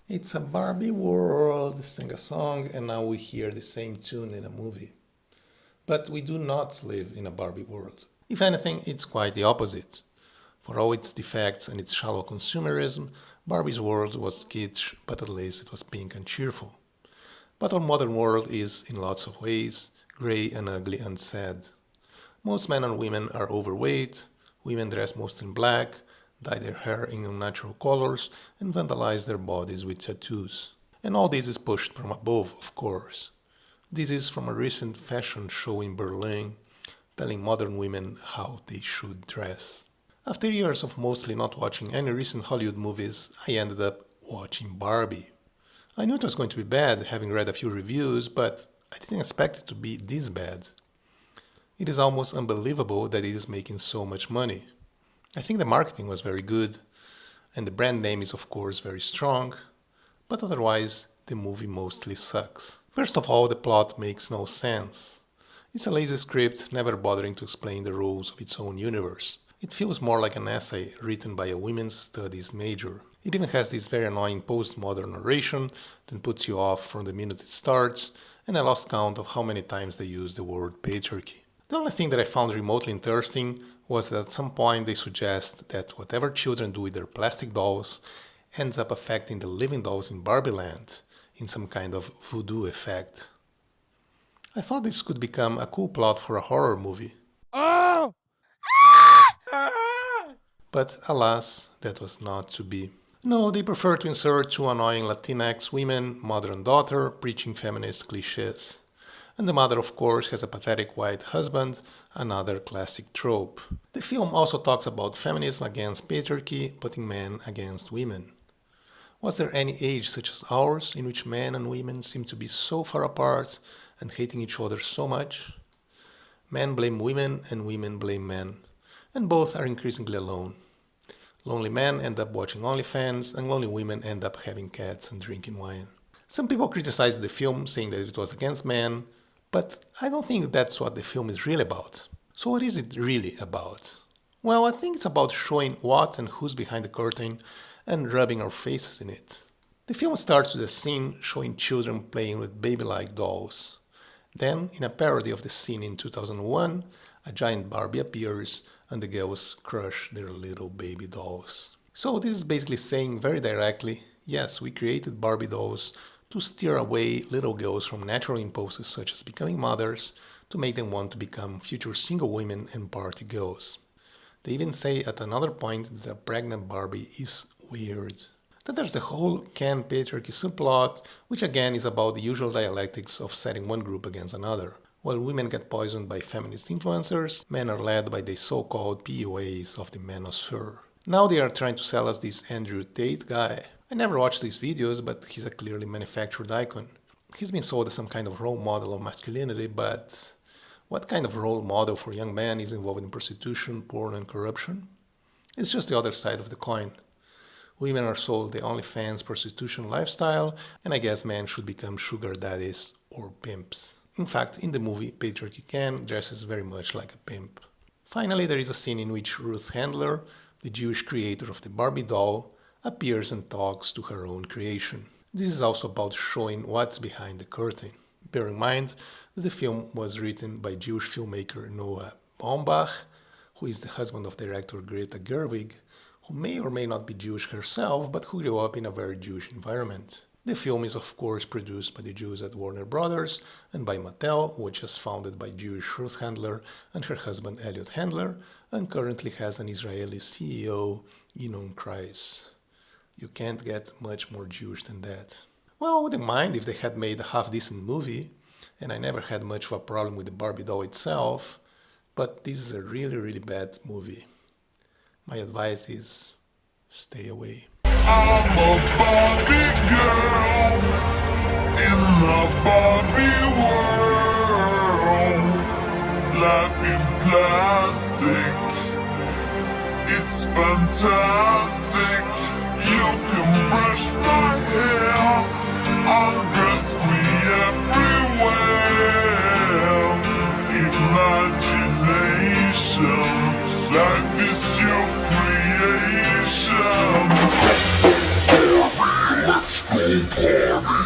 It's a Barbie world, sang a song, and now we hear the same tune in a movie. But we do not live in a Barbie world. If anything, it's quite the opposite. For all its defects and its shallow consumerism, Barbie's world was kitsch, but at least it was pink and cheerful. But our modern world is, in lots of ways, grey and ugly and sad. Most men and women are overweight, women dress mostly in black, dye their hair in unnatural colors, and vandalize their bodies with tattoos. And all this is pushed from above, of course. This is from a recent fashion show in Berlin, telling modern women how they should dress. After years of mostly not watching any recent Hollywood movies, I ended up watching Barbie. I knew it was going to be bad, having read a few reviews, but I didn't expect it to be this bad. It is almost unbelievable that it is making so much money. I think the marketing was very good, and the brand name is of course very strong, but otherwise the movie mostly sucks. First of all, the plot makes no sense. It's a lazy script, never bothering to explain the rules of its own universe. It feels more like an essay written by a women's studies major. It even has this very annoying postmodern narration that puts you off from the minute it starts, and I lost count of how many times they use the word patriarchy. The only thing that I found remotely interesting was that at some point they suggest that whatever children do with their plastic dolls ends up affecting the living dolls in Barbieland in some kind of voodoo effect. I thought this could become a cool plot for a horror movie. Oh! But alas, that was not to be. No, they prefer to insert two annoying Latinx women, mother and daughter, preaching feminist cliches. And the mother, of course, has a pathetic white husband, another classic trope. The film also talks about feminism against patriarchy, putting men against women. Was there any age such as ours in which men and women seem to be so far apart and hating each other so much? Men blame women and women blame men, and both are increasingly alone. Lonely men end up watching OnlyFans, and lonely women end up having cats and drinking wine. Some people criticized the film, saying that it was against men, but I don't think that's what the film is really about. So what is it really about? Well, I think it's about showing what and who's behind the curtain and rubbing our faces in it. The film starts with a scene showing children playing with baby-like dolls. Then, in a parody of the scene in 2001, a giant Barbie appears and the girls crush their little baby dolls. So this is basically saying very directly, yes, we created Barbie dolls to steer away little girls from natural impulses such as becoming mothers, to make them want to become future single women and party girls. They even say at another point that a pregnant Barbie is weird. Then there's the whole can patriarchy subplot, which again is about the usual dialectics of setting one group against another. While women get poisoned by feminist influencers, men are led by the so-called PUAs of the manosphere. Now they are trying to sell us this Andrew Tate guy. I never watched these videos, but he's a clearly manufactured icon. He's been sold as some kind of role model of masculinity, but what kind of role model for young men is involved in prostitution, porn and corruption? It's just the other side of the coin. Women are sold the OnlyFans prostitution lifestyle, and I guess men should become sugar daddies or pimps. In fact, in the movie, Patriarchy Ken dresses very much like a pimp. Finally, there is a scene in which Ruth Handler, the Jewish creator of the Barbie doll, appears and talks to her own creation. This is also about showing what's behind the curtain. Bear in mind that the film was written by Jewish filmmaker Noah Baumbach, who is the husband of director Greta Gerwig, who may or may not be Jewish herself, but who grew up in a very Jewish environment. The film is of course produced by the Jews at Warner Brothers and by Mattel, which is founded by Jewish Ruth Handler and her husband Elliot Handler, and currently has an Israeli CEO, Inoon Kreis. You can't get much more Jewish than that. Well, I wouldn't mind if they had made a half-decent movie, and I never had much of a problem with the Barbie doll itself, but this is a really bad movie. My advice is, stay away. I'm a Barbie girl in the Barbie world. Life in plastic, it's fantastic. You can brush my hair, undress me everywhere. Imagination, life is your creation. Let's go. Go party.